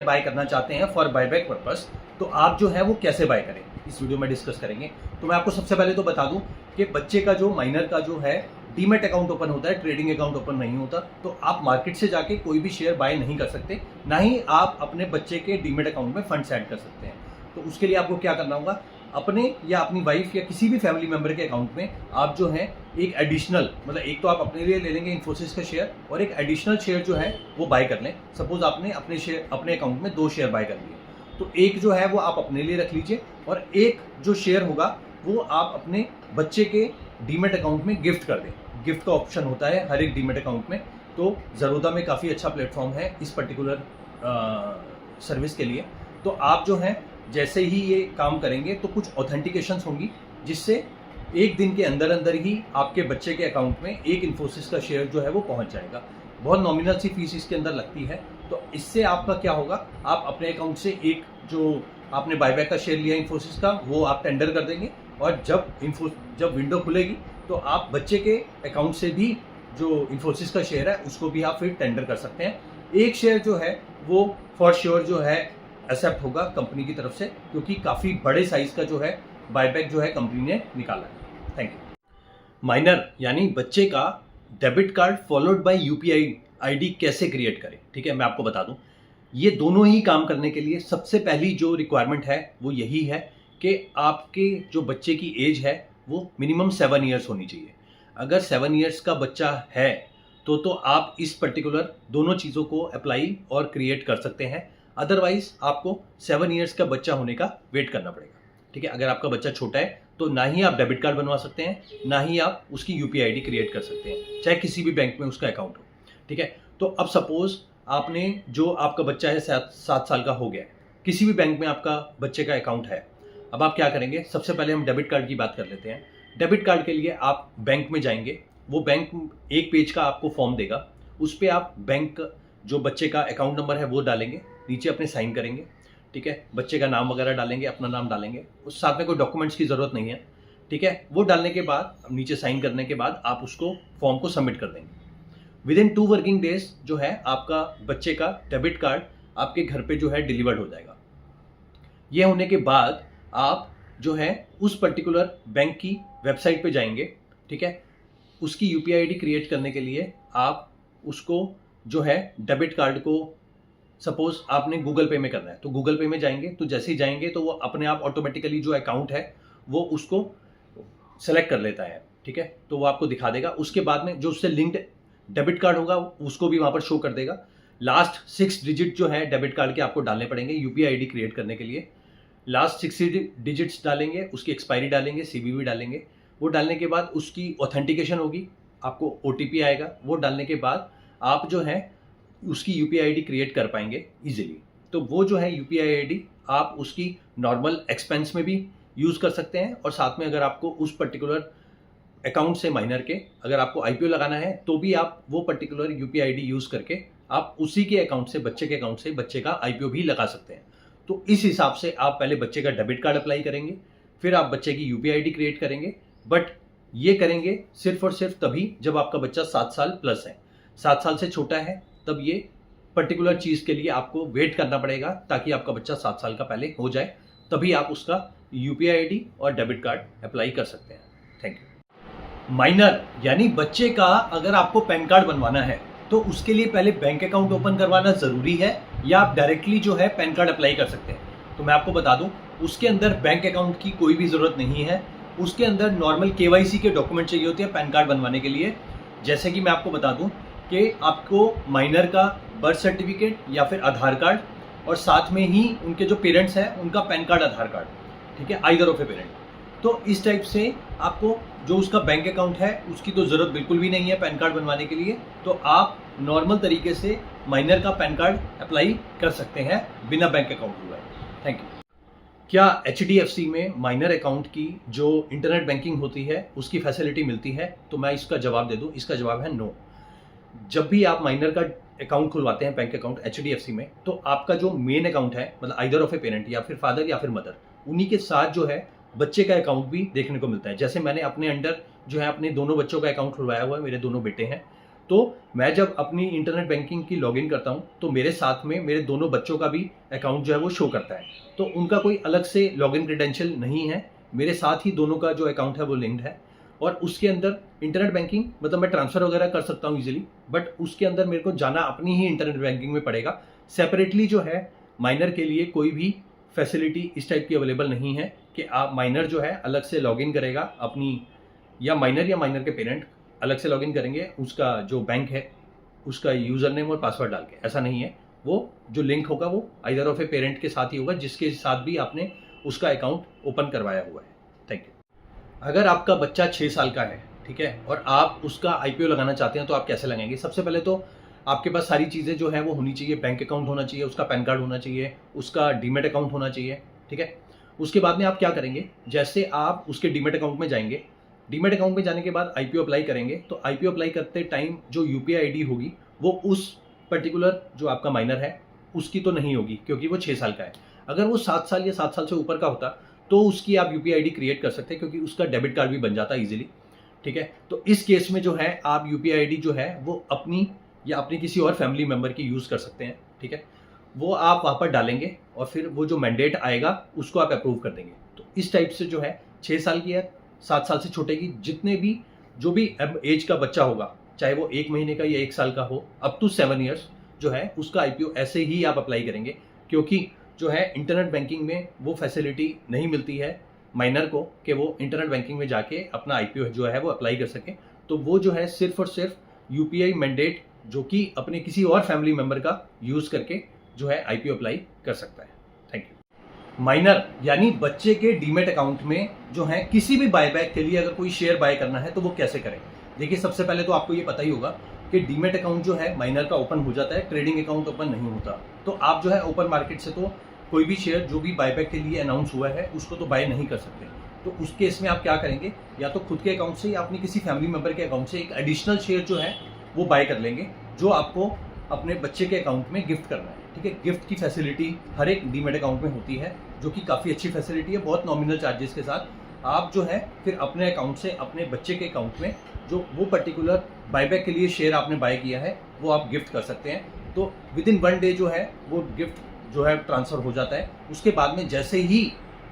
Bye करना चाहते हैं फॉर बायबैक पर्पस, तो आप जो है वो कैसे बाय करें इस वीडियो में डिस्कस करेंगे। तो मैं आपको सबसे पहले तो बता दूं कि बच्चे का जो माइनर का जो है डीमेट अकाउंट ओपन होता है, ट्रेडिंग अकाउंट ओपन नहीं होता। तो आप मार्केट से जाके कोई भी शेयर बाय नहीं कर सकते, ना ही आप अपने बच्चे के डीमेट अकाउंट में फंड ऐड कर सकते हैं। तो उसके लिए आपको क्या करना होगा, अपने या अपनी वाइफ या किसी भी फैमिली मेंबर के अकाउंट में आप जो है एक एडिशनल, मतलब एक तो आप अपने लिए ले लेंगे इन्फोसिस का शेयर और एक एडिशनल शेयर जो है वो बाय कर लें। सपोज आपने अपने अकाउंट में 2 शेयर बाय कर लिए, तो एक जो है वो आप अपने लिए रख लीजिए और एक जो शेयर होगा वो आप अपने बच्चे के डीमेट अकाउंट में गिफ्ट कर दें। गिफ्ट का ऑप्शन होता है हर एक डीमेट अकाउंट में। तो ज़रोदा में काफ़ी अच्छा प्लेटफॉर्म है इस पर्टिकुलर सर्विस के लिए। तो आप जो है जैसे ही ये काम करेंगे तो कुछ ऑथेंटिकेशंस होंगी, जिससे एक दिन के अंदर अंदर ही आपके बच्चे के अकाउंट में एक इन्फोसिस का शेयर जो है वो पहुंच जाएगा। बहुत नॉमिनल सी फीस इसके अंदर लगती है। तो इससे आपका क्या होगा, आप अपने अकाउंट से एक जो आपने बायबैक का शेयर लिया इन्फोसिस का वो आप टेंडर कर देंगे और जब विंडो खुलेगी तो आप बच्चे के अकाउंट से भी जो इन्फोसिस का शेयर है उसको भी आप फिर टेंडर कर सकते हैं। एक शेयर जो है वो फॉर श्योर जो है एक्सेप्ट होगा कंपनी की तरफ से, क्योंकि काफ़ी बड़े साइज का जो है बायबैक जो है कंपनी ने निकाला है। Thank you. माइनर यानी बच्चे का debit card followed by UPI ID कैसे क्रिएट करें, ठीक है, मैं आपको बता दूं। ये दोनों ही काम करने के लिए सबसे पहली जो रिक्वायरमेंट है वो यही है कि आपके जो बच्चे की एज है वो मिनिमम 7 ईयर्स होनी चाहिए। अगर 7 ईयर्स का बच्चा है तो आप इस पर्टिकुलर दोनों चीज़ों को अप्लाई और क्रिएट कर सकते हैं। अदरवाइज आपको 7 ईयर्स का बच्चा होने का वेट करना पड़ेगा, ठीक है। अगर आपका बच्चा छोटा है तो ना ही आप डेबिट कार्ड बनवा सकते हैं, ना ही आप उसकी यूपीआई आईडी क्रिएट कर सकते हैं, चाहे किसी भी बैंक में उसका अकाउंट हो, ठीक है। तो अब सपोज आपने जो आपका बच्चा है 7 साल का हो गया, किसी भी बैंक में आपका बच्चे का अकाउंट है। अब आप क्या करेंगे, सबसे पहले हम डेबिट कार्ड की बात कर लेते हैं। डेबिट कार्ड के लिए आप बैंक में जाएंगे, वो बैंक एक पेज का आपको फॉर्म देगा, उस पर आप बैंक जो बच्चे का अकाउंट नंबर है वो डालेंगे, नीचे अपने साइन करेंगे, ठीक है। बच्चे का नाम वगैरह डालेंगे, अपना नाम डालेंगे, उस साथ में कोई डॉक्यूमेंट्स की ज़रूरत नहीं है, ठीक है। वो डालने के बाद नीचे साइन करने के बाद आप उसको फॉर्म को सबमिट कर देंगे। विद इन 2 वर्किंग डेज जो है आपका बच्चे का डेबिट कार्ड आपके घर पे जो है डिलीवर्ड हो जाएगा। ये होने के बाद आप जो है उस पर्टिकुलर बैंक की वेबसाइट पे जाएंगे, ठीक है। उसकी यूपीआई आईडी क्रिएट करने के लिए आप उसको जो है डेबिट कार्ड को, सपोज आपने गूगल पे में करना है तो गूगल पे में जाएंगे, तो जैसे ही जाएंगे तो वो अपने आप ऑटोमेटिकली जो अकाउंट है वो उसको सेलेक्ट कर लेता है, ठीक है। तो वो आपको दिखा देगा। उसके बाद में जो उससे लिंक्ड डेबिट कार्ड होगा उसको भी वहाँ पर शो कर देगा। लास्ट 6 डिजिट जो है डेबिट कार्ड के आपको डालने पड़ेंगे यूपीआई आईडी क्रिएट करने के लिए। लास्ट 6 डिजिट्स डालेंगे, उसकी एक्सपायरी डालेंगे, सीवीवी डालेंगे। वो डालने के बाद उसकी ऑथेंटिकेशन होगी, आपको ओटीपी आएगा। वो डालने के बाद आप जो है उसकी यूपीआई आईडी क्रिएट कर पाएंगे इजीली। तो वो जो है यूपीआई आईडी आप उसकी नॉर्मल एक्सपेंस में भी यूज़ कर सकते हैं, और साथ में अगर आपको उस पर्टिकुलर अकाउंट से माइनर के अगर आपको आईपीओ लगाना है तो भी आप वो पर्टिकुलर यूपीआई आईडी यूज़ करके आप उसी के अकाउंट से, बच्चे के अकाउंट से बच्चे का आईपीओ भी लगा सकते हैं। तो इस हिसाब से आप पहले बच्चे का डेबिट कार्ड अप्लाई करेंगे, फिर आप बच्चे की यूपीआई आईडी क्रिएट करेंगे। बट ये करेंगे सिर्फ और सिर्फ तभी जब आपका बच्चा 7 साल प्लस है। 7 साल से छोटा है तब ये पर्टिकुलर चीज़ के लिए आपको वेट करना पड़ेगा, ताकि आपका बच्चा 7 साल का पहले हो जाए, तभी आप उसका यूपीआई आईडी और डेबिट कार्ड अप्लाई कर सकते हैं। Thank you. माइनर यानी बच्चे का अगर आपको पैन कार्ड बनवाना है तो उसके लिए पहले बैंक अकाउंट ओपन करवाना ज़रूरी है, या आप डायरेक्टली जो है पैन कार्ड अप्लाई कर सकते हैं। तो मैं आपको बता दूं, उसके अंदर बैंक अकाउंट की कोई भी ज़रूरत नहीं है। उसके अंदर नॉर्मल केवाईसी के डॉक्यूमेंट चाहिए होते हैं पैन कार्ड बनवाने के लिए। जैसे कि मैं आपको बता दूं कि आपको माइनर का बर्थ सर्टिफिकेट या फिर आधार कार्ड, और साथ में ही उनके जो पेरेंट्स हैं उनका पैन कार्ड, आधार कार्ड, ठीक है, आइदर ऑफ ए पेरेंट। तो इस टाइप से आपको जो उसका बैंक अकाउंट है उसकी तो ज़रूरत बिल्कुल भी नहीं है पैन कार्ड बनवाने के लिए। तो आप नॉर्मल तरीके से माइनर का पैन कार्ड अप्लाई कर सकते हैं बिना बैंक अकाउंट हुआ है। Thank you. क्या एचडीएफसी में माइनर अकाउंट की जो इंटरनेट बैंकिंग होती है उसकी फैसिलिटी मिलती है? तो मैं इसका जवाब दे दूं, इसका जवाब है नो। जब भी आप माइनर का अकाउंट खुलवाते हैं बैंक अकाउंट एचडीएफसी में, तो आपका जो मेन अकाउंट है, मतलब आइदर ऑफ ए पेरेंट, या फिर फादर या फिर मदर, उन्हीं के साथ जो है बच्चे का अकाउंट भी देखने को मिलता है। जैसे मैंने अपने अंडर जो है अपने दोनों बच्चों का अकाउंट खुलवाया हुआ है, मेरे दोनों बेटे हैं, तो मैं जब अपनी इंटरनेट बैंकिंग की लॉगिन करता हूँ तो मेरे साथ में मेरे दोनों बच्चों का भी अकाउंट जो है वो शो करता है। तो उनका कोई अलग से लॉगिन क्रेडेंशियल नहीं है, मेरे साथ ही दोनों का जो अकाउंट है वो लिंक्ड है। और उसके अंदर इंटरनेट बैंकिंग मतलब मैं ट्रांसफर वगैरह कर सकता हूँ इजीली, बट उसके अंदर मेरे को जाना अपनी ही इंटरनेट बैंकिंग में पड़ेगा। सेपरेटली जो है माइनर के लिए कोई भी फैसिलिटी इस टाइप की अवेलेबल नहीं है कि आप माइनर जो है अलग से लॉगिन करेगा अपनी, या माइनर के पेरेंट अलग से लॉगिन करेंगे उसका जो बैंक है उसका यूजर नेम और पासवर्ड डाल के। ऐसा नहीं है, वो जो लिंक होगा वो आइदर ऑफ ए पेरेंट के साथ ही होगा जिसके साथ भी आपने उसका अकाउंट ओपन करवाया हुआ है। Thank you. अगर आपका बच्चा 6 साल का है, ठीक है, और आप उसका आईपीओ लगाना चाहते हैं तो आप कैसे लगाएंगे? सबसे पहले तो आपके पास सारी चीज़ें जो है वो होनी चाहिए। बैंक अकाउंट होना चाहिए, उसका पैन कार्ड होना चाहिए, उसका डीमेट अकाउंट होना चाहिए, ठीक है। उसके बाद में आप क्या करेंगे, जैसे आप उसके डीमेट अकाउंट में जाएंगे, डीमेट अकाउंट में जाने के बाद आईपीओ अप्लाई करेंगे, तो आईपीओ अप्लाई करते टाइम जो यूपीआई आईडी होगी वो उस पर्टिकुलर जो आपका माइनर है उसकी तो नहीं होगी क्योंकि वो 6 साल का है। अगर वो 7 साल या 7 साल से ऊपर का होता तो उसकी आप यूपीआई आईडी क्रिएट कर सकते हैं क्योंकि उसका डेबिट कार्ड भी बन जाता है इजीली, ठीक है। तो इस केस में जो है आप यूपीआई आईडी जो है वो अपनी या अपने किसी और फैमिली मेंबर की यूज़ कर सकते हैं, ठीक है। वो आप वहाँ पर डालेंगे और फिर वो जो मैंडेट आएगा उसको आप अप्रूव कर देंगे। तो इस टाइप से जो है 6 साल की है, 7 साल से छोटे की जितने भी जो भी एज का बच्चा होगा, चाहे वो 1 महीने का या 1 साल का हो, अप टू 7 ईयर्स जो है उसका आईपीओ ऐसे ही आप अप्लाई करेंगे। क्योंकि जो है इंटरनेट बैंकिंग में वो फैसिलिटी नहीं मिलती है माइनर को कि वो इंटरनेट बैंकिंग में जाके अपना आईपीओ जो है वो अप्लाई कर सके। तो वो जो है सिर्फ और सिर्फ यूपीआई मैंडेट जो कि अपने किसी और फैमिली मेंबर का यूज़ करके जो है आईपीओ अप्लाई कर सकता है। Thank you. माइनर यानी बच्चे के डीमेट अकाउंट में जो है किसी भी बायबैक के लिए अगर कोई शेयर बाय करना है तो वो कैसे करें? देखिए, सबसे पहले तो आपको ये पता ही होगा कि डीमेट अकाउंट जो है माइनर का ओपन हो जाता है, ट्रेडिंग अकाउंट ओपन नहीं होता। तो आप जो है ओपन मार्केट से तो कोई भी शेयर जो भी बायबैक के लिए अनाउंस हुआ है उसको तो बाय नहीं कर सकते। तो उस केस में आप क्या करेंगे, या तो खुद के अकाउंट से या अपने किसी फैमिली मेंबर के अकाउंट से एक एडिशनल शेयर जो है वो बाय कर लेंगे जो आपको अपने बच्चे के अकाउंट में गिफ्ट करना है, ठीक है। गिफ्ट की फैसिलिटी हर एक डीमेट अकाउंट में होती है जो कि काफ़ी अच्छी फैसिलिटी है, बहुत नॉमिनल चार्जेस के साथ। आप जो है फिर अपने अकाउंट से अपने बच्चे के अकाउंट में जो वो पर्टिकुलर बायबैक के लिए शेयर आपने बाय किया है वो आप गिफ्ट कर सकते हैं। तो विद इन 1 डे जो है वो गिफ्ट जो है ट्रांसफ़र हो जाता है। उसके बाद में जैसे ही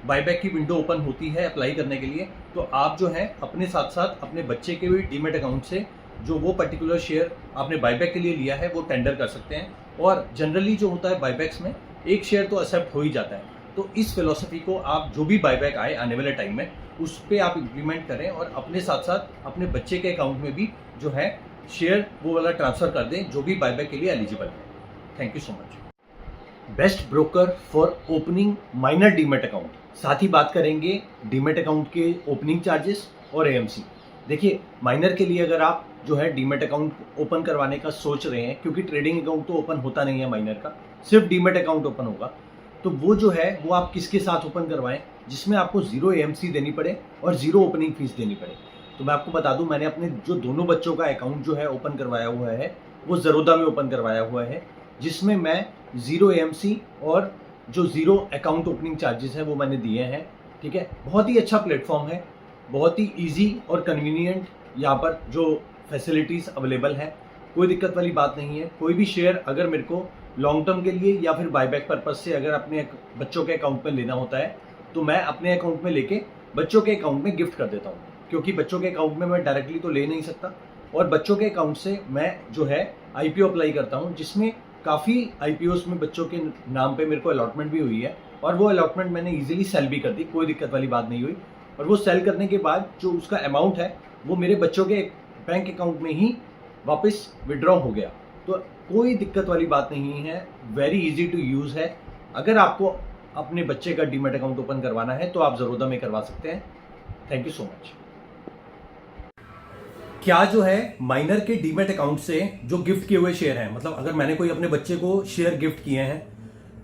बायबैक की विंडो ओपन होती है अप्लाई करने के लिए, तो आप जो है अपने साथ साथ अपने बच्चे के भी डीमेट अकाउंट से जो वो पर्टिकुलर शेयर आपने बायबैक के लिए लिया है वो टेंडर कर सकते हैं। और जनरली जो होता है बायबैक्स में एक शेयर तो एक्सेप्ट हो ही जाता है। तो इस फिलॉसफी को आप जो भी बायबैक आए आने वाले टाइम में उस पर आप इम्प्लीमेंट करें और अपने साथ साथ अपने बच्चे के अकाउंट में भी जो है शेयर वो वाला ट्रांसफ़र कर दें जो भी बायबैक के लिए एलिजिबल है। Thank you so much. Best broker for opening minor demat account, साथ ही बात करेंगे डीमेट अकाउंट के ओपनिंग चार्जेस और एएमसी। देखिए, माइनर के लिए अगर आप जो है डीमेट अकाउंट ओपन करवाने का सोच रहे हैं, क्योंकि ट्रेडिंग अकाउंट तो ओपन होता नहीं है माइनर का, सिर्फ डीमेट अकाउंट ओपन होगा, तो वो जो है वो आप किसके साथ ओपन करवाएं जिसमें आपको 0 एएमसी देनी पड़े और 0 ओपनिंग फीस देनी पड़े। तो मैं आपको बता दूं, मैंने अपने जो दोनों बच्चों का अकाउंट जो है ओपन करवाया हुआ है वो ज़रोदा में ओपन करवाया हुआ है, जिसमें मैं 0 एएमसी और जो 0 अकाउंट ओपनिंग चार्जेस है वो मैंने दिए हैं, ठीक है। बहुत ही अच्छा प्लेटफॉर्म है, बहुत ही ईजी और कन्वीनियंट यहाँ पर जो फैसिलिटीज़ अवेलेबल हैं, कोई दिक्कत वाली बात नहीं है। कोई भी शेयर अगर मेरे को लॉन्ग टर्म के लिए या फिर बायबैक पर्पज से अगर अपने बच्चों के अकाउंट में लेना होता है तो मैं अपने अकाउंट में लेके बच्चों के अकाउंट में गिफ्ट कर देता हूँ, क्योंकि बच्चों के अकाउंट में मैं डायरेक्टली तो ले नहीं सकता। और बच्चों के अकाउंट से मैं जो है आईपीओ अप्लाई करता हूँ, जिसमें काफ़ी आईपीओस में बच्चों के नाम पे मेरे को अलॉटमेंट भी हुई है और वो अलॉटमेंट मैंने इजीली सेल भी कर दी, कोई दिक्कत वाली बात नहीं हुई। और वो सेल करने के बाद जो उसका अमाउंट है वो मेरे बच्चों के बैंक अकाउंट में ही वापस विड्रॉ हो गया। तो कोई दिक्कत वाली बात नहीं है, वेरी इजी टू यूज़ है। अगर आपको अपने बच्चे का डीमेट अकाउंट ओपन करवाना है तो आप ज़रोदा में करवा सकते हैं। Thank you so much. क्या जो है माइनर के डीमेट अकाउंट से जो गिफ्ट किए हुए शेयर हैं, मतलब अगर मैंने कोई अपने बच्चे को शेयर गिफ्ट किए हैं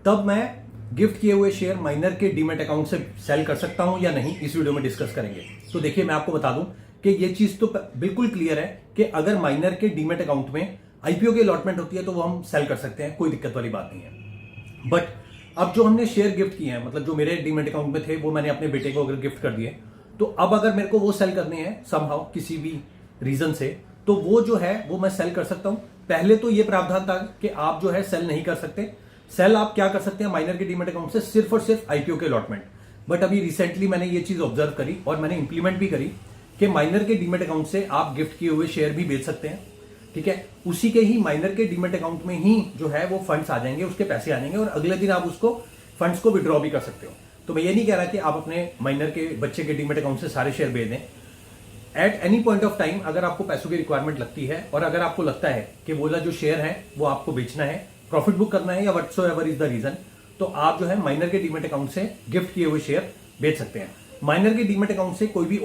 तब मैं गिफ्ट किए हुए शेयर माइनर के डीमेट अकाउंट से सेल कर सकता हूं या नहीं, इस वीडियो में डिस्कस करेंगे। तो देखिए, मैं आपको बता दूं कि ये चीज तो बिल्कुल क्लियर है कि अगर माइनर के डीमेट अकाउंट में आईपीओ की अलॉटमेंट होती है तो वो हम सेल कर सकते हैं, कोई दिक्कत वाली बात नहीं है। बट अब जो हमने शेयर गिफ्ट किए हैं, मतलब जो मेरे डीमेट अकाउंट में थे वो मैंने अपने बेटे को अगर गिफ्ट कर दिए, तो अब अगर मेरे को वो सेल करने हैं समहाउ किसी भी रीजन से, तो वो जो है वो मैं सेल कर सकता हूं। पहले तो ये प्रावधान था कि आप जो है सेल नहीं कर सकते। सेल आप क्या कर सकते हैं माइनर के डीमैट अकाउंट से, सिर्फ और सिर्फ आईपीओ के अलॉटमेंट। बट अभी रिसेंटली मैंने ये चीज ऑब्जर्व करी और मैंने इंप्लीमेंट भी करी कि माइनर के डीमैट अकाउंट से आप गिफ्ट किए हुए शेयर भी बेच सकते हैं। ठीक है, उसी के ही माइनर के डीमैट अकाउंट में ही जो है वो फंड्स आ जाएंगे, उसके पैसे आ जाएंगे और अगले दिन आप उसको फंड्स को विड्रॉ भी कर सकते हो। तो मैं ये नहीं कह रहा कि आप अपने माइनर के बच्चे के डीमैट अकाउंट से सारे शेयर बेच दें। At any point of time अगर आपको पैसों की रिक्वायरमेंट लगती है और अगर आपको लगता है कि वो जो शेयर है वो आपको बेचना है, प्रॉफिट बुक करना है या व्हाटसोएवर इज द रीजन, तो आप जो है माइनर के डीमैट अकाउंट से गिफ्ट किए हुए शेयर बेच सकते हैं। माइनर के डीमैट अकाउंट से कोई भी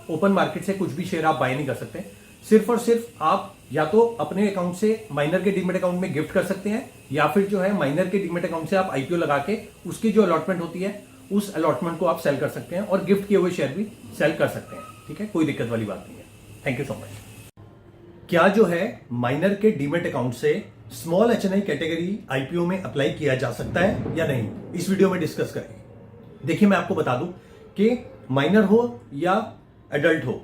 ओपन मार्केट से कुछ भी शेयर आप बाय नहीं कर सकते। सिर्फ और सिर्फ आप या तो अपने अकाउंट से माइनर के डीमैट अकाउंट में गिफ्ट कर सकते हैं या फिर जो है माइनर के डीमैट अकाउंट से आप आईपीओ लगा के उसकी जो अलॉटमेंट होती है उस अलॉटमेंट को आप सेल कर सकते हैं और गिफ्ट किए हुए शेयर भी सेल कर सकते हैं। ठीक है, कोई दिक्कत वाली बात नहीं है। Thank you so much. क्या जो है माइनर के डीमैट अकाउंट से स्मॉल एचएनआई कैटेगरी आईपीओ में अप्लाई किया जा सकता है या नहीं, इस वीडियो में डिस्कस करेंगे। देखिए, मैं आपको बता दूं कि माइनर हो या एडल्ट हो,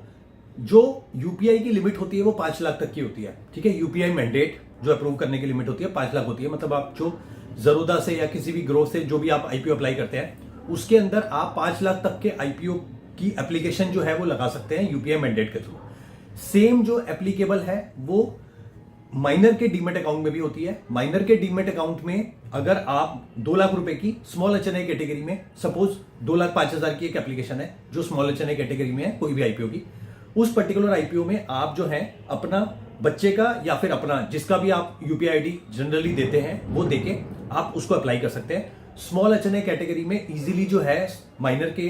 जो यूपीआई की लिमिट होती है वो 5 लाख तक की होती है। ठीक है, यूपीआई मैंडेट जो अप्रूव करने की लिमिट होती है 5 लाख होती है। मतलब आप जो जरूदा से या किसी भी ग्रोथ से जो भी आप आईपीओ अप्लाई करते हैं उसके अंदर आप 5 लाख तक के आईपीओ की एप्लीकेशन जो है वो लगा सकते हैं यूपीआई मैंडेट के थ्रू। सेम जो एप्लीकेबल है वो माइनर के डीमैट अकाउंट में भी होती है। माइनर के डीमैट अकाउंट में अगर आप 2 लाख रुपए की स्मॉल एचएनआई कैटेगरी में, सपोज 2,05,000 की एक एप्लीकेशन है जो स्मॉल एचएनआई कैटेगरी में है कोई भी आईपीओ की, उस पर्टिकुलर आईपीओ में आप जो है अपना बच्चे का या फिर अपना जिसका भी आप यूपीआई आईडी जनरली देते हैं वो देके आप उसको अप्लाई कर सकते हैं। स्मॉल एचएनआई कैटेगरी में इजीली जो है माइनर के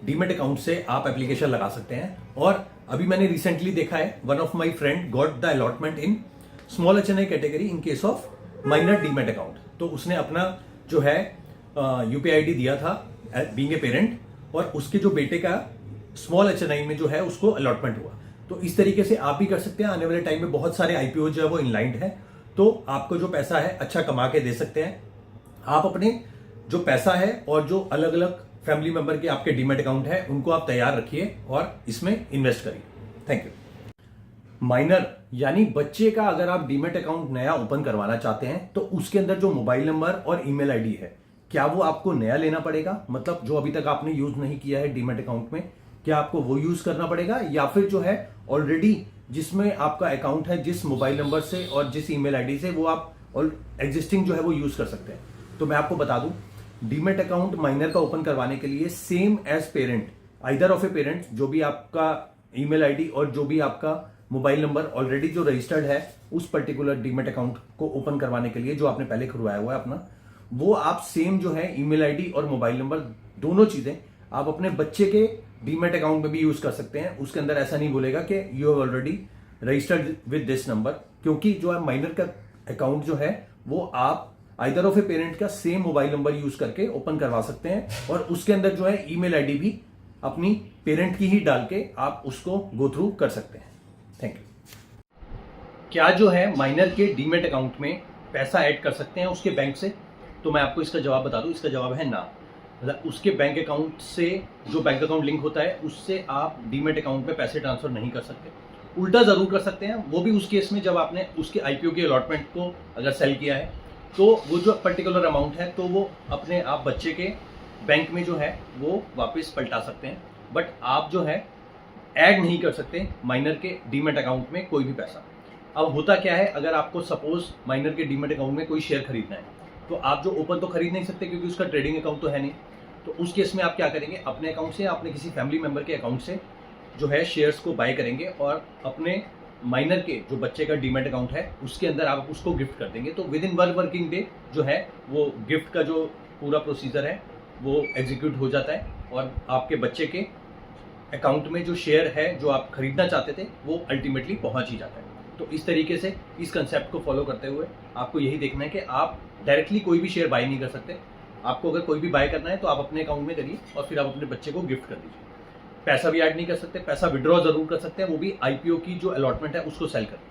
डीमैट अकाउंट से आप एप्लीकेशन लगा सकते हैं। और अभी मैंने रिसेंटली देखा है, one of my friend got the allotment in small HNI category in case of minor demat account. तो उसने अपना जो है यूपीआई आईडी दिया था बीइंग ए पेरेंट और उसके जो बेटे का स्मॉल एचएनआई में जो है उसको अलॉटमेंट हुआ। तो इस तरीके से आप भी कर सकते हैं। आने वाले टाइम में बहुत सारे आईपीओ जो है वो इनलाइंड है, तो आपको जो पैसा है अच्छा कमा के दे सकते हैं। आप अपने जो पैसा है और जो अलग अलग फैमिली मेंबर के आपके डीमैट अकाउंट है उनको आप तैयार रखिए और इसमें इन्वेस्ट करिए। Thank you. माइनर यानी बच्चे का अगर आप डीमैट अकाउंट नया ओपन करवाना चाहते हैं तो उसके अंदर जो मोबाइल नंबर और ईमेल आईडी है, क्या वो आपको नया लेना पड़ेगा? मतलब जो अभी तक आपने यूज नहीं किया है डीमैट अकाउंट में, क्या आपको वो यूज करना पड़ेगा या फिर जो है ऑलरेडी जिसमें आपका अकाउंट है जिस मोबाइल नंबर से और जिस ईमेल आईडी से वो आप एग्जिस्टिंग जो है वो यूज कर सकते हैं? तो मैं आपको बता दूं, डीमैट अकाउंट माइनर का ओपन करवाने के लिए same as parent, either of a parent, जो भी आपका ईमेल आईडी और जो भी आपका मोबाइल नंबर ऑलरेडी जो रजिस्टर्ड है उस पर्टिकुलर डीमैट अकाउंट को ओपन करवाने के लिए जो आपने पहले खुलवाया हुआ है अपना, वो आप सेम जो है ईमेल आईडी और मोबाइल नंबर दोनों चीजें आप अपने बच्चे के डीमैट अकाउंट में भी यूज कर सकते हैं। उसके अंदर ऐसा नहीं बोलेगा कि you have already registered with this number, क्योंकि जो है माइनर का अकाउंट जो है वो आप आइदर ऑफ ए पेरेंट का सेम मोबाइल नंबर यूज करके ओपन करवा सकते हैं और उसके अंदर जो है ईमेल आईडी भी अपनी पेरेंट की ही डाल के आप उसको गो थ्रू कर सकते हैं। Thank you. क्या जो है माइनर के डीमैट अकाउंट में पैसा ऐड कर सकते हैं उसके बैंक से? तो मैं आपको इसका जवाब बता दूं, इसका जवाब है ना। मतलब उसके बैंक अकाउंट से जो बैंक अकाउंट लिंक होता है उससे आप डीमैट अकाउंट में पैसे ट्रांसफर नहीं कर सकते। उल्टा जरूर कर सकते हैं, वो भी उस केस में जब आपने उसके आईपीओ की अलॉटमेंट को अगर सेल किया है तो वो जो पर्टिकुलर अमाउंट है तो वो अपने आप बच्चे के बैंक में जो है वो वापस पलटा सकते हैं। बट आप जो है ऐड नहीं कर सकते माइनर के डीमैट अकाउंट में कोई भी पैसा। अब होता क्या है, अगर आपको सपोज माइनर के डीमैट अकाउंट में कोई शेयर खरीदना है तो आप जो ओपन तो खरीद नहीं सकते क्योंकि उसका ट्रेडिंग अकाउंट तो है नहीं। तो उस केस में आप क्या करेंगे, अपने अकाउंट से अपने किसी फैमिली मेंबर के अकाउंट से जो है शेयर्स को बाय करेंगे और अपने माइनर के जो बच्चे का डीमैट अकाउंट है उसके अंदर आप उसको गिफ्ट कर देंगे। तो विद इन 1 वर्किंग डे जो है वो गिफ्ट का जो पूरा प्रोसीजर है वो एग्जीक्यूट हो जाता है और आपके बच्चे के अकाउंट में जो शेयर है जो आप खरीदना चाहते थे वो अल्टीमेटली पहुंच ही जाता है। तो इस तरीके से इस कंसेप्ट को फॉलो करते हुए आपको यही देखना है कि आप डायरेक्टली कोई भी शेयर बाय नहीं कर सकते। आपको अगर कोई भी बाय करना है तो आप अपने अकाउंट में करिए और फिर आप अपने बच्चे को गिफ्ट कर दीजिए। पैसा भी ऐड नहीं कर सकते, पैसा विड्रॉ जरूर कर सकते हैं, वो भी आईपीओ की जो अलॉटमेंट है उसको सेल करके।